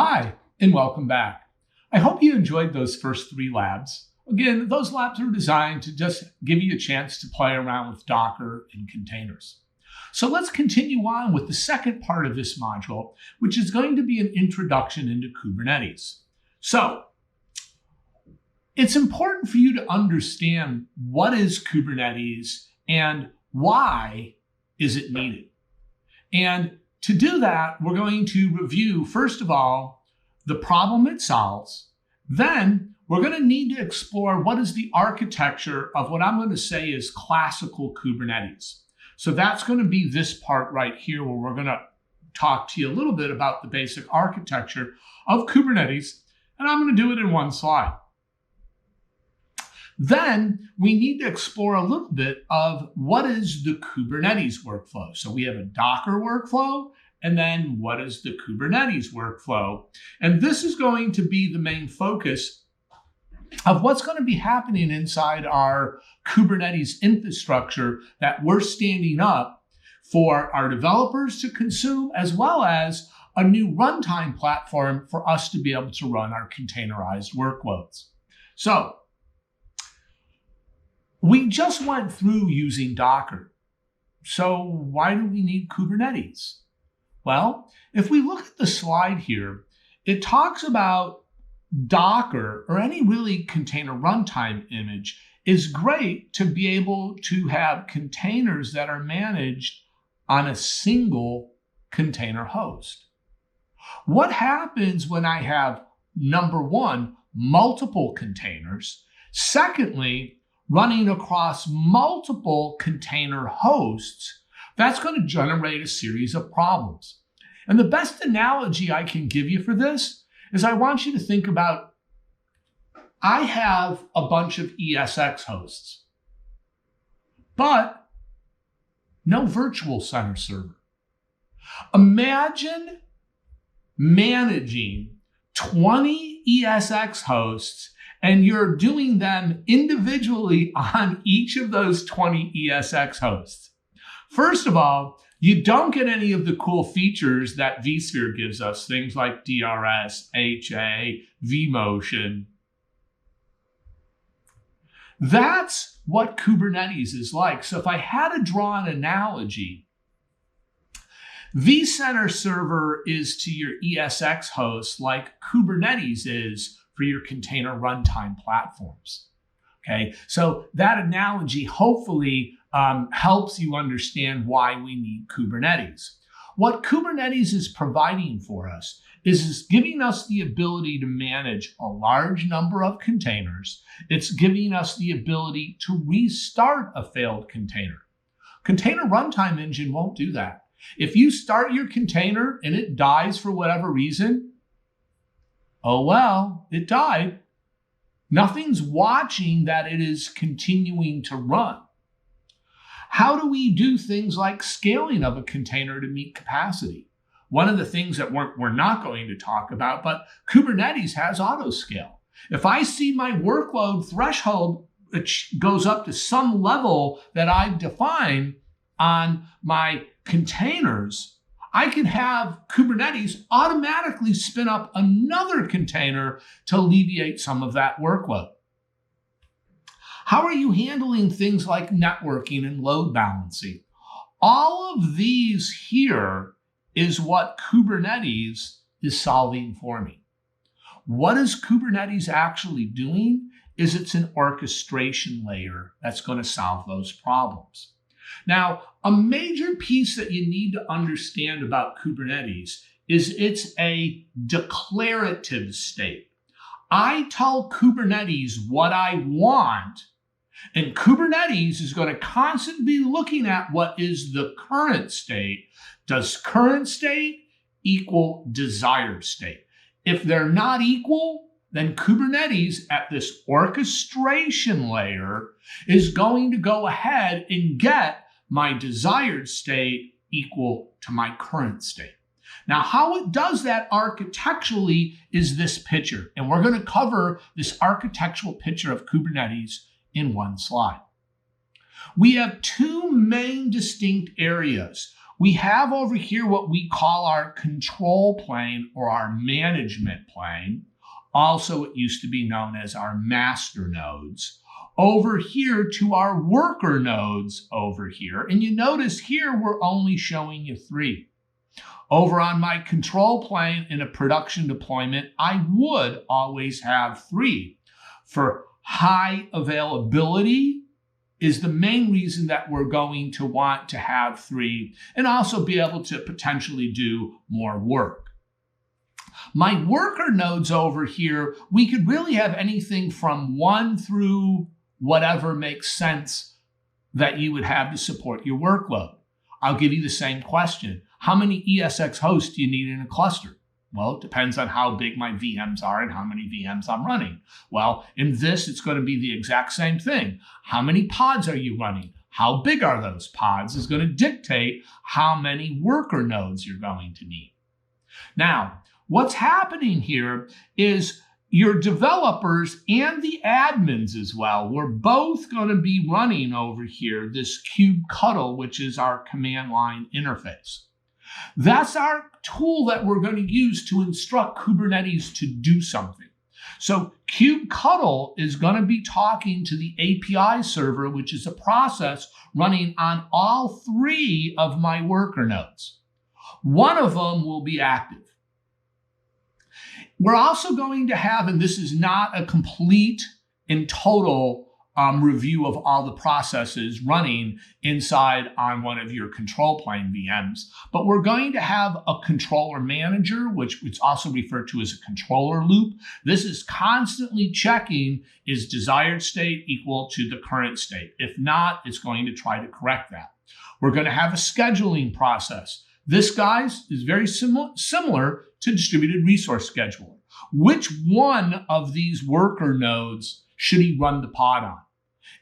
Hi, and welcome back. I hope you enjoyed those first 3 labs. Again, those labs are designed to just give you a chance to play around with Docker and containers. So let's continue on with the second part of this module, which is going to be an introduction into Kubernetes. So it's important for you to understand what is Kubernetes and why is it needed. And to do that, we're going to review, first of all, the problem it solves. Then we're going to need to explore what is the architecture of what I'm going to say is classical Kubernetes. So that's going to be this part right here where we're going to talk to you a little bit about the basic architecture of Kubernetes, and I'm going to do it in one slide. Then we need to explore a little bit of what is the Kubernetes workflow. So we have a Docker workflow, and then what is the Kubernetes workflow? And this is going to be the main focus of what's going to be happening inside our Kubernetes infrastructure that we're standing up for our developers to consume, as well as a new runtime platform for us to be able to run our containerized workloads. So we just went through using Docker. So why do we need Kubernetes? Well, if we look at the slide here, it talks about Docker, or any really container runtime image, is great to be able to have containers that are managed on a single container host. What happens when I have, number one, multiple containers? Secondly, running across multiple container hosts, that's going to generate a series of problems. And the best analogy I can give you for this is I want you to think about, I have a bunch of ESX hosts, but no virtual center server. Imagine managing 20 ESX hosts and you're doing them individually on each of those 20 ESX hosts. First of all, you don't get any of the cool features that vSphere gives us, things like DRS, HA, vMotion. That's what Kubernetes is like. So if I had to draw an analogy, vCenter Server is to your ESX host like Kubernetes is for your container runtime platforms. Okay, so that analogy hopefully helps you understand why we need Kubernetes. What Kubernetes is providing for us is giving us the ability to manage a large number of containers. It's giving us the ability to restart a failed container. Container Runtime Engine won't do that. If you start your container and it dies for whatever reason, oh well, it died. Nothing's watching that it is continuing to run. How do we do things like scaling of a container to meet capacity? One of the things that we're not going to talk about, but Kubernetes has autoscale. If I see my workload threshold goes up to some level that I've defined on my containers, I can have Kubernetes automatically spin up another container to alleviate some of that workload. How are you handling things like networking and load balancing? All of these here is what Kubernetes is solving for me. What is Kubernetes actually doing? Is it's an orchestration layer that's going to solve those problems. Now, a major piece that you need to understand about Kubernetes is it's a declarative state. I tell Kubernetes what I want, and Kubernetes is going to constantly be looking at what is the current state. Does current state equal desired state? If they're not equal, then Kubernetes at this orchestration layer is going to go ahead and get my desired state equal to my current state. Now, how it does that architecturally is this picture, and we're going to cover this architectural picture of Kubernetes in one slide. We have two main distinct areas. We have over here what we call our control plane or our management plane. Also, it used to be known as our master nodes. Over here to our worker nodes over here. And you notice here we're only showing you 3. Over on my control plane in a production deployment, I would always have 3. For high availability is the main reason that we're going to want to have 3 and also be able to potentially do more work. My worker nodes over here, we could really have anything from 1 through whatever makes sense that you would have to support your workload. I'll give you the same question. How many ESX hosts do you need in a cluster? Well, it depends on how big my VMs are and how many VMs I'm running. Well, in this, it's going to be the exact same thing. How many pods are you running? How big are those pods is going to dictate how many worker nodes you're going to need. Now, what's happening here is your developers and the admins as well, we're both going to be running over here this kubectl, which is our command line interface. That's our tool that we're going to use to instruct Kubernetes to do something. So kubectl is going to be talking to the API server, which is a process running on all 3 of my worker nodes. One of them will be active. We're also going to have, and this is not a complete and total review of all the processes running inside on one of your control plane VMs, but we're going to have a controller manager, which is also referred to as a controller loop. This is constantly checking, is desired state equal to the current state? If not, it's going to try to correct that. We're going to have a scheduling process. This, guys, is very similar to distributed resource scheduler. Which one of these worker nodes should he run the pod on?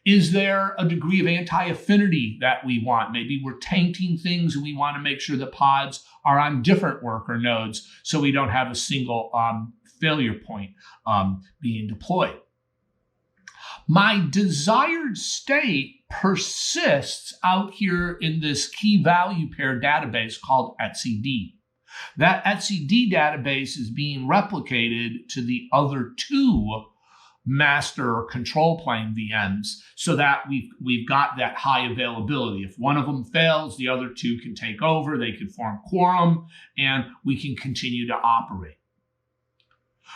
Is there a degree of anti-affinity that we want? Maybe we're tainting things and we want to make sure the pods are on different worker nodes so we don't have a single failure point being deployed. My desired state persists out here in this key value pair database called etcd. That etcd database is being replicated to the other 2 master or control plane VMs so that we've got that high availability. If one of them fails, the other 2 can take over, they can form quorum, and we can continue to operate.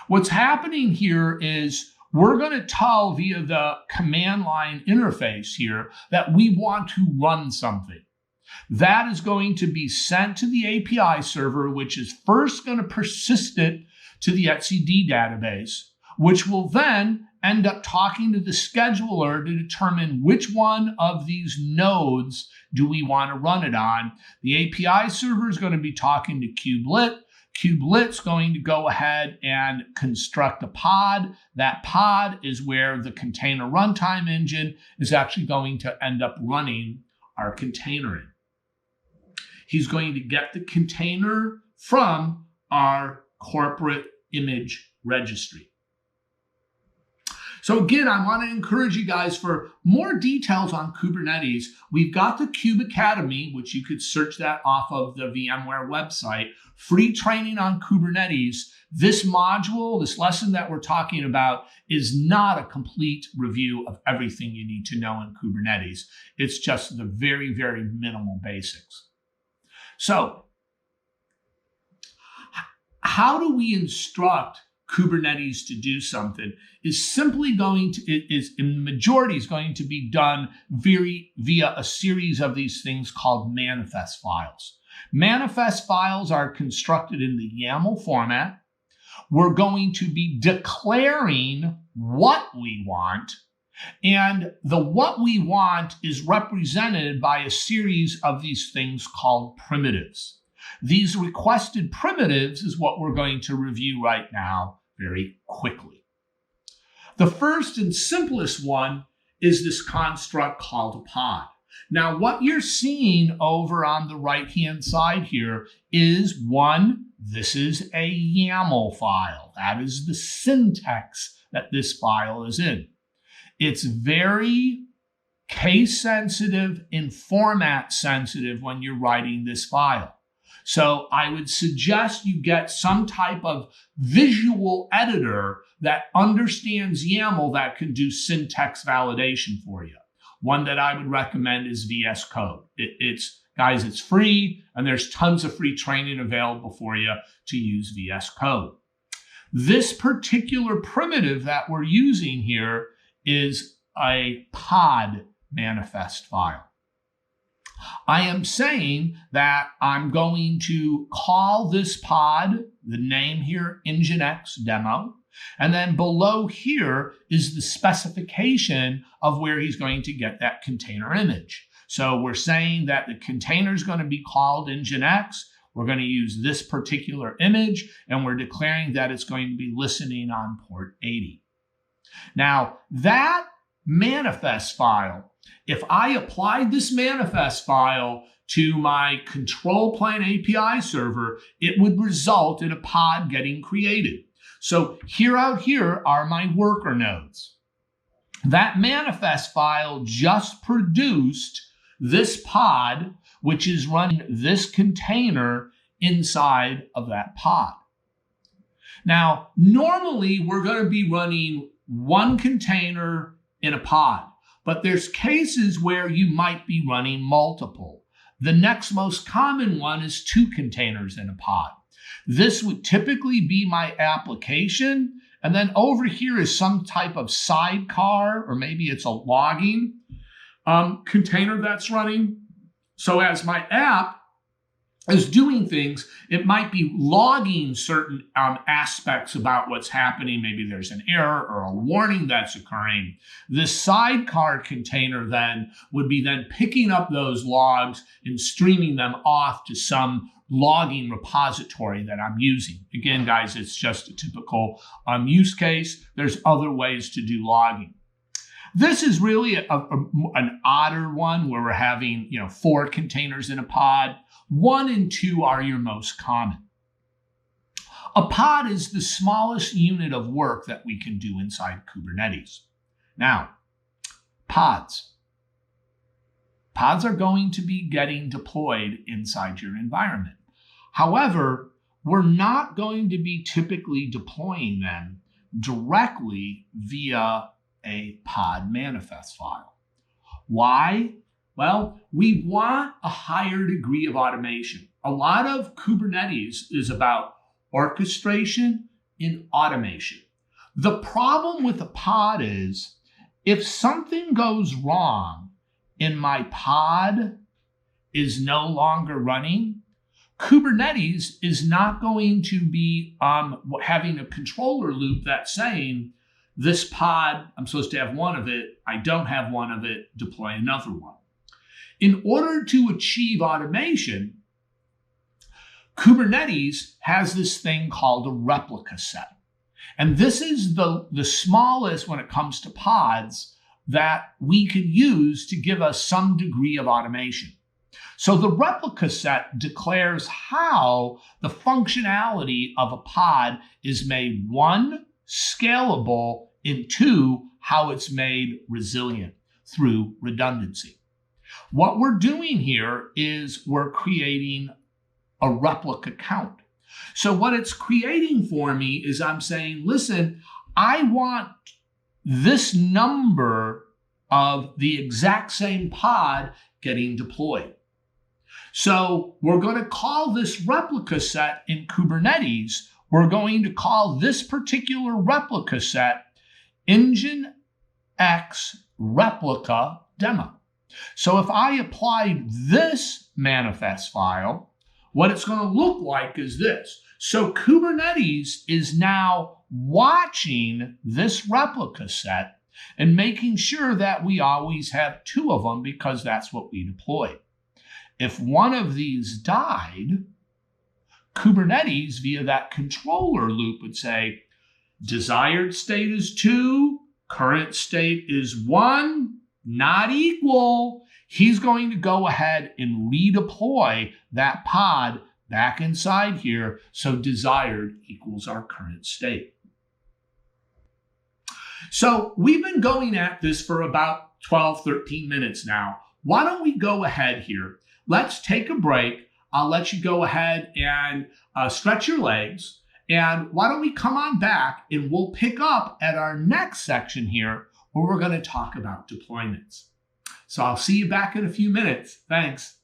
What's happening here is we're going to tell via the command line interface here that we want to run something. That is going to be sent to the API server, which is first going to persist it to the etcd database, which will then end up talking to the scheduler to determine which one of these nodes do we want to run it on. The API server is going to be talking to kubelit. Kubelit's going to go ahead and construct a pod. That pod is where the container runtime engine is actually going to end up running our container in. He's going to get the container from our corporate image registry. So again, I want to encourage you guys for more details on Kubernetes. We've got the Kube Academy, which you could search that off of the VMware website. Free training on Kubernetes. This module, this lesson that we're talking about, is not a complete review of everything you need to know in Kubernetes. It's just the very, very minimal basics. So, how do we instruct Kubernetes to do something? Is simply going to, in the majority, is going to be done via a series of these things called manifest files. Manifest files are constructed in the YAML format. We're going to be declaring what we want, and the what we want is represented by a series of these things called primitives. These requested primitives is what we're going to review right now very quickly. The first and simplest one is this construct called a pod. Now, what you're seeing over on the right-hand side here is one, this is a YAML file. That is the syntax that this file is in. It's very case sensitive and format sensitive when you're writing this file. So I would suggest you get some type of visual editor that understands YAML that can do syntax validation for you. One that I would recommend is VS Code. Guys, it's free, and there's tons of free training available for you to use VS Code. This particular primitive that we're using here is a pod manifest file. I am saying that I'm going to call this pod, the name here, Nginx demo, and then below here is the specification of where he's going to get that container image. So we're saying that the container is going to be called Nginx. We're going to use this particular image, and we're declaring that it's going to be listening on port 80. Now, that manifest file, if I applied this manifest file to my control plane API server, it would result in a pod getting created. So out here are my worker nodes. That manifest file just produced this pod, which is running this container inside of that pod. Now, normally we're going to be running one container in a pod, but there's cases where you might be running multiple. The next most common one is 2 containers in a pod. This would typically be my application, and then over here is some type of sidecar, or maybe it's a logging container that's running. So as my app is doing things, it might be logging certain aspects about what's happening. Maybe there's an error or a warning that's occurring. This sidecar container then would be then picking up those logs and streaming them off to some logging repository that I'm using. Again, guys, it's just a typical use case. There's other ways to do logging. This is really an odder one where we're having 4 containers in a pod. 1 and 2 are your most common. A pod is the smallest unit of work that we can do inside Kubernetes. Now, pods. Pods are going to be getting deployed inside your environment. However, we're not going to be typically deploying them directly via a pod manifest file. Why? Well, we want a higher degree of automation. A lot of Kubernetes is about orchestration and automation. The problem with a pod is if something goes wrong and my pod is no longer running, Kubernetes is not going to be having a controller loop that's saying, this pod, I'm supposed to have one of it. I don't have one of it. Deploy another one. In order to achieve automation, Kubernetes has this thing called a replica set. And this is the smallest when it comes to pods that we can use to give us some degree of automation. So the replica set declares how the functionality of a pod is made, 1, scalable, and 2, how it's made resilient through redundancy. What we're doing here is we're creating a replica count. So what it's creating for me is I'm saying, listen, I want this number of the exact same pod getting deployed. So we're going to call this replica set in Kubernetes. We're going to call this particular replica set Nginx replica demo. So if I applied this manifest file, what it's going to look like is this. So Kubernetes is now watching this replica set and making sure that we always have 2 of them because that's what we deployed. If one of these died, Kubernetes via that controller loop would say, desired state is 2, current state is 1, not equal. He's going to go ahead and redeploy that pod back inside here. So desired equals our current state. So we've been going at this for about 12, 13 minutes now. Why don't we go ahead here? Let's take a break. I'll let you go ahead and stretch your legs. And why don't we come on back and we'll pick up at our next section here where we're going to talk about deployments. So I'll see you back in a few minutes. Thanks.